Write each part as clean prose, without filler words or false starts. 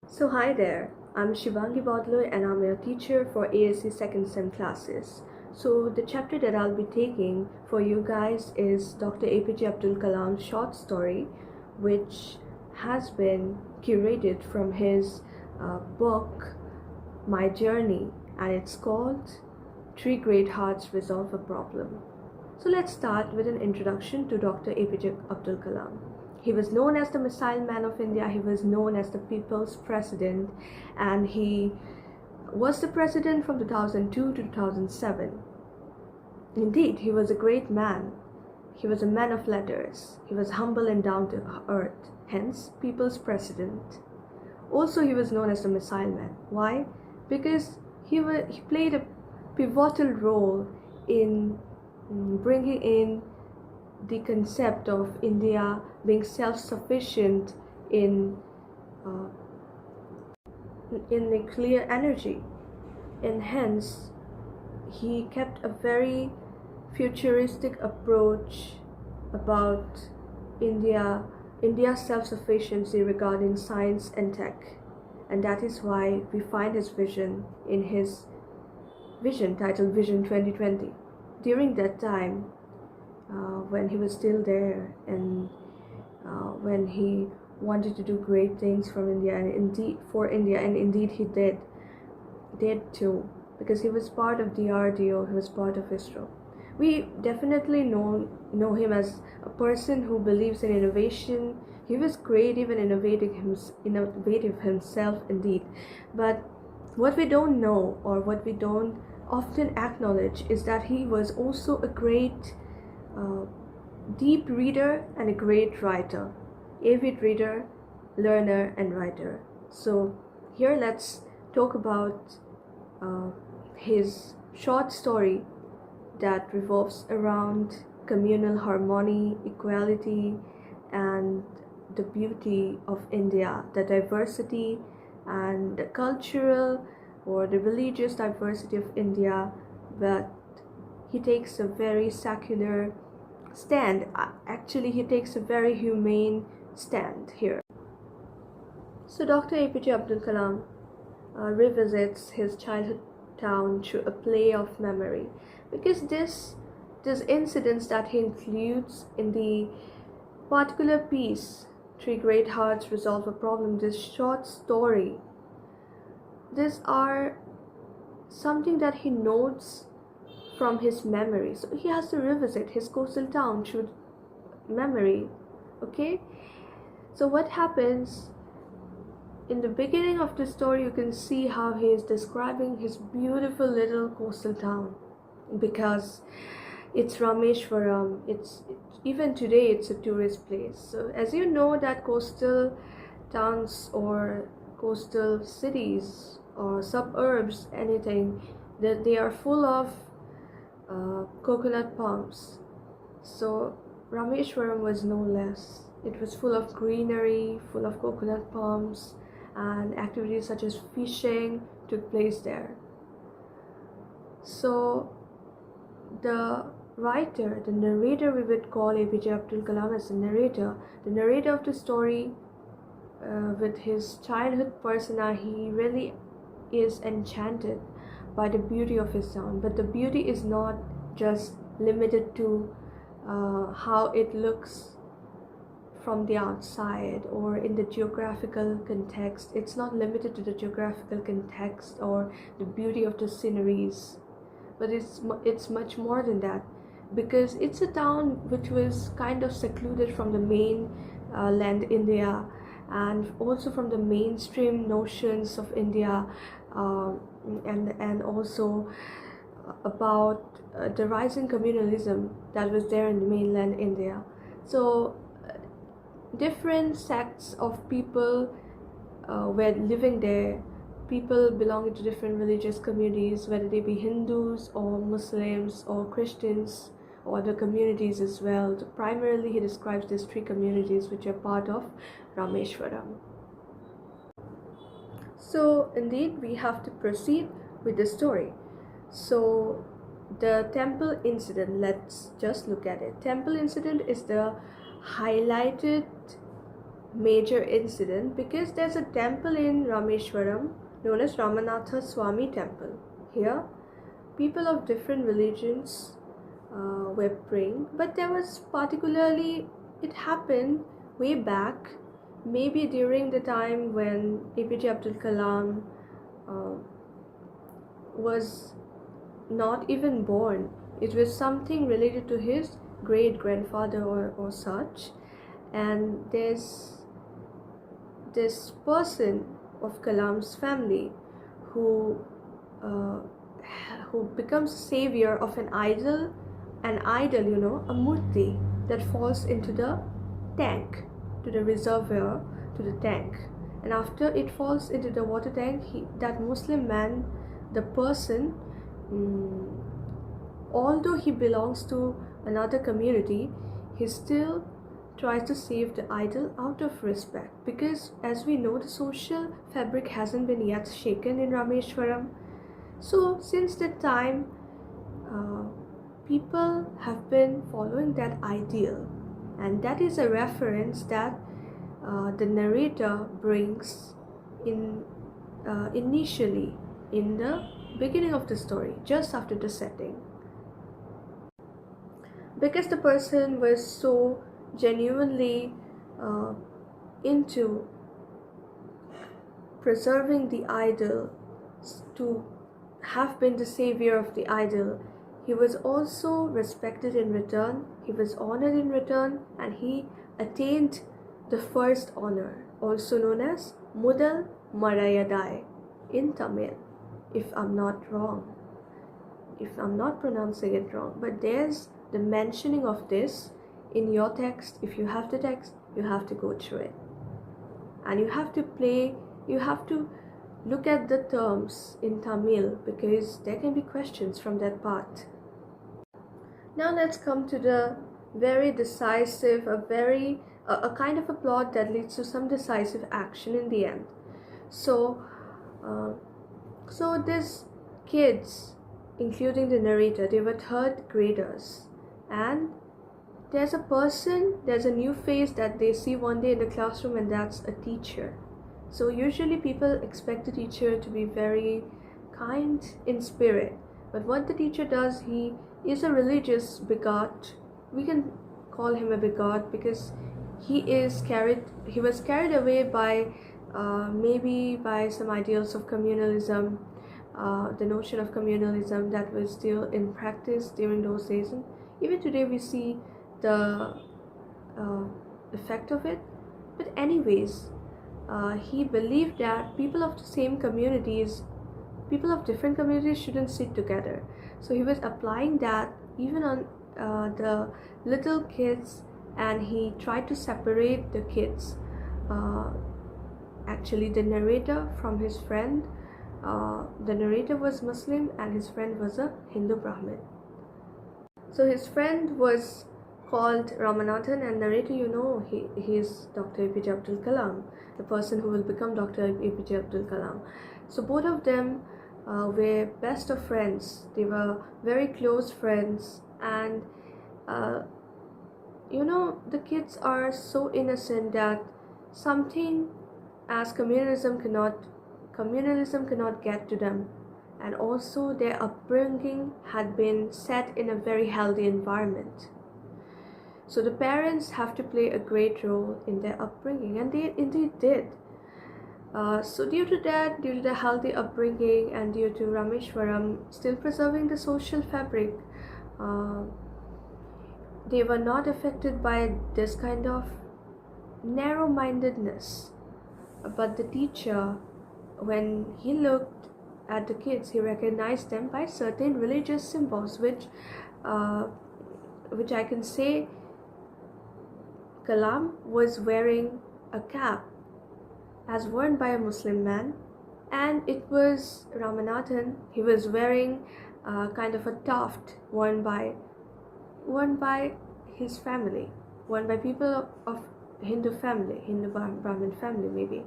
So hi there, I'm Shivangi Bodloy and I'm your teacher for ASC second sem classes. So the chapter that I'll be taking for you guys is Dr. APJ Abdul Kalam's short story, which has been curated from his book My Journey, and it's called Three Great Hearts Resolve a Problem. So let's start with an introduction to Dr. APJ Abdul Kalam. He was known as the Missile Man of India, he was known as the People's President, and he was the president from 2002 to 2007. Indeed, he was a great man. He was a man of letters. He was humble and down to earth, hence People's President. Also, he was known as the Missile Man. Why? Because he played a pivotal role in bringing in the concept of India being self-sufficient in nuclear energy, and hence he kept a very futuristic approach about India's self-sufficiency regarding science and tech, and that is why we find his vision in his vision titled Vision 2020. During that time, when he was still there, and when he wanted to do great things from India and indeed he did too, because he was part of DRDO, he was part of ISRO. We definitely know him as a person who believes in innovation. He was creative and innovative himself indeed, but what we don't know, or what we don't often acknowledge, is that he was also a great deep reader and a great writer, avid reader, learner and writer. So here let's talk about his short story that revolves around communal harmony, equality, and the beauty of India, the diversity and the cultural or the religious diversity of India. But he takes a very secular stand. Actually, he takes a very humane stand here. So Dr. APJ Abdul Kalam revisits his childhood town through a play of memory, because this incidents that he includes in the particular piece, Three Great Hearts Resolve a Problem, this short story, these are something that he notes from his memory. So he has to revisit his coastal town through memory. Okay, so what happens in the beginning of the story, you can see how he is describing his beautiful little coastal town, because it's Rameshwaram. Even today it's a tourist place. So as you know, that coastal towns or coastal cities or suburbs, anything, that they are full of coconut palms. So Rameshwaram was no less. It was full of greenery, full of coconut palms, and activities such as fishing took place there. So the writer, the narrator, we would call APJ Abdul Kalam as the narrator of the story, with his childhood persona, he really is enchanted by the beauty of his town. But the beauty is not just limited to how it looks from the outside or in the geographical context. It's not limited to the geographical context or the beauty of the sceneries, but it's much more than that, because it's a town which was kind of secluded from the main land India, and also from the mainstream notions of India, and also about the rising communalism that was there in the mainland India. So different sects of people were living there, people belonging to different religious communities, whether they be Hindus or Muslims or Christians or other communities as well. So primarily he describes these three communities which are part of Rameshwaram. So indeed we have to proceed with the story. So the temple incident, let's just look at it. Temple incident is the highlighted major incident because there's a temple in Rameshwaram known as Ramanatha Swami Temple. Here, people of different religions were praying, but there was particularly, it happened way back, maybe during the time when APJ Abdul Kalam was not even born. It was something related to his great grandfather or such. And there's this person of Kalam's family who becomes savior of an idol, a murti that falls into the tank, to the reservoir, to the tank. And after it falls into the water tank, that Muslim man, the person, although he belongs to another community, he still tries to save the idol out of respect, because as we know, the social fabric hasn't been yet shaken in Rameshwaram. So since that time, people have been following that ideal, and that is a reference that the narrator brings in initially in the beginning of the story, just after the setting. Because the person was so genuinely into preserving the idol, to have been the savior of the idol, he was also respected in return, he was honored in return, and he attained the first honor, also known as Mudal Marayadai in Tamil, if I'm not pronouncing it wrong. But there's the mentioning of this in your text. If you have the text, you have to go through it, and you have to look at the terms in Tamil, because there can be questions from that part. Now let's come to the very decisive, a kind of a plot that leads to some decisive action in the end. So these kids, including the narrator, they were third graders, and there's a new face that they see one day in the classroom, and that's a teacher. So usually people expect the teacher to be very kind in spirit, but what the teacher does, he is a religious bigot. We can call him a bigot because he was carried away by maybe by some ideals of communalism, the notion of communalism that was still in practice during those days, and even today we see the effect of it. But anyways, he believed that people of different communities shouldn't sit together. So he was applying that even on the little kids, and he tried to separate the kids, actually the narrator from his friend. The narrator was Muslim and his friend was a Hindu Brahmin. So his friend was called Ramanathan, and narrator, he is Dr. APJ Abdul Kalam, the person who will become Dr. APJ Abdul Kalam. So both of them were best of friends. They were very close friends, and the kids are so innocent that something as communalism cannot get to them. And also their upbringing had been set in a very healthy environment. So the parents have to play a great role in their upbringing, and they indeed did. So due to the healthy upbringing, and due to Rameshwaram still preserving the social fabric, they were not affected by this kind of narrow-mindedness. But the teacher, when he looked at the kids, he recognized them by certain religious symbols, which I can say Kalam was wearing a cap as worn by a Muslim man, and it was Ramanathan, he was wearing kind of a tuft worn by his family, worn by people of Hindu Brahmin family maybe.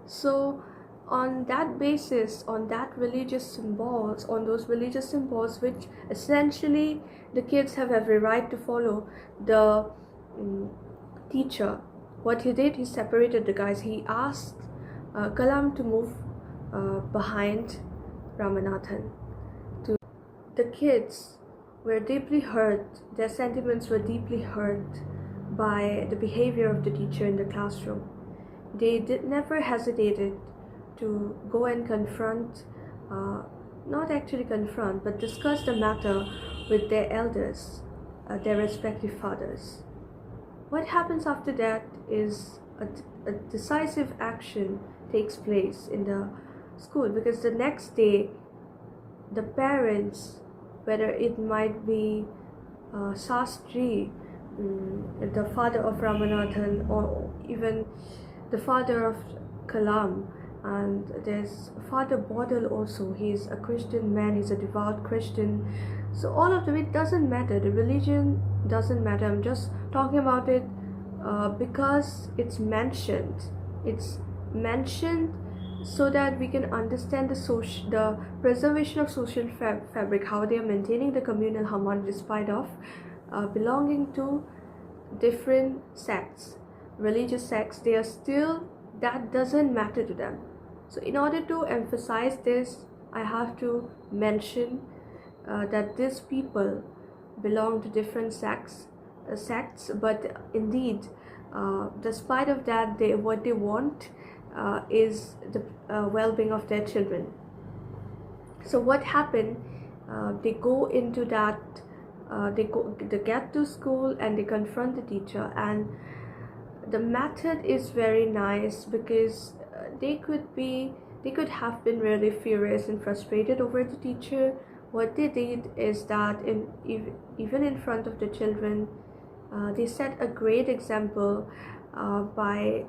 So on that basis, on those religious symbols, which essentially the kids have every right to follow, the teacher what he did, he separated the guys. He asked Kalam to move behind Ramanathan. The kids were deeply hurt, their sentiments were deeply hurt by the behavior of the teacher in the classroom. They never hesitated to go and confront, not actually confront, but discuss the matter with their elders, their respective fathers. What happens after that is a decisive action takes place in the school, because the next day the parents, whether it might be Shastri, the father of Ramanathan, or even the father of Kalam, and there's Father Bodal also. He's a Christian man, he's a devout Christian. So all of them, it doesn't matter, the religion doesn't matter. I'm just talking about it because it's mentioned. It's mentioned so that we can understand the preservation of social fabric, how they are maintaining the communal harmony despite of belonging to different sects, religious sects. They are still, that doesn't matter to them. So in order to emphasize this, I have to mention that these people belong to different sects, but indeed, despite of that, what they want is the well-being of their children. So what happened? They go into that. They get to school and they confront the teacher, and the method is very nice, because they could have been really furious and frustrated over the teacher. What they did is that even in front of the children, they set a great example by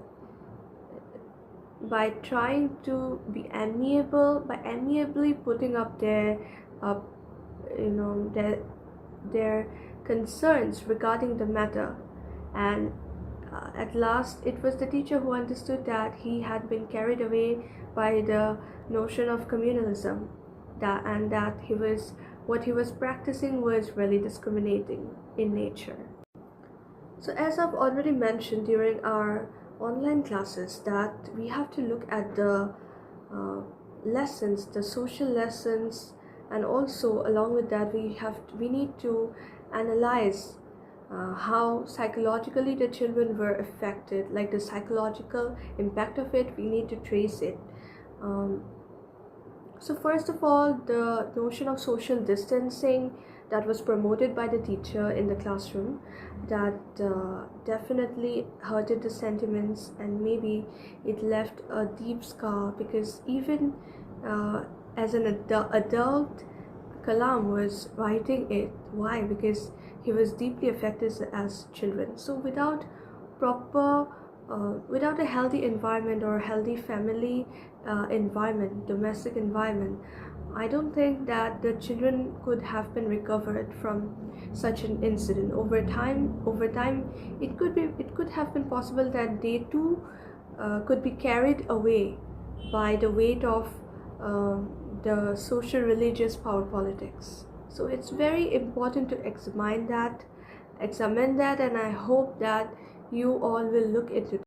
trying to be amiable, by amiably putting up their their concerns regarding the matter. And at last, it was the teacher who understood that he had been carried away by the notion of communalism, and that what he was practicing was really discriminating in nature. So as I've already mentioned during our online classes, that we have to look at the lessons, the social lessons, and also along with that we need to analyze how psychologically the children were affected, like the psychological impact of it. We need to trace it. So first of all, the notion of social distancing that was promoted by the teacher in the classroom, that definitely hurted the sentiments, and maybe it left a deep scar, because even as an adult, Kalam was writing it. Why? Because he was deeply affected as children. So without a healthy environment or a healthy family environment, domestic environment, I don't think that the children could have been recovered from such an incident. Over time, it could have been possible that they too could be carried away by the weight of the social religious power politics. So it's very important to examine that, and I hope that you all will look into it.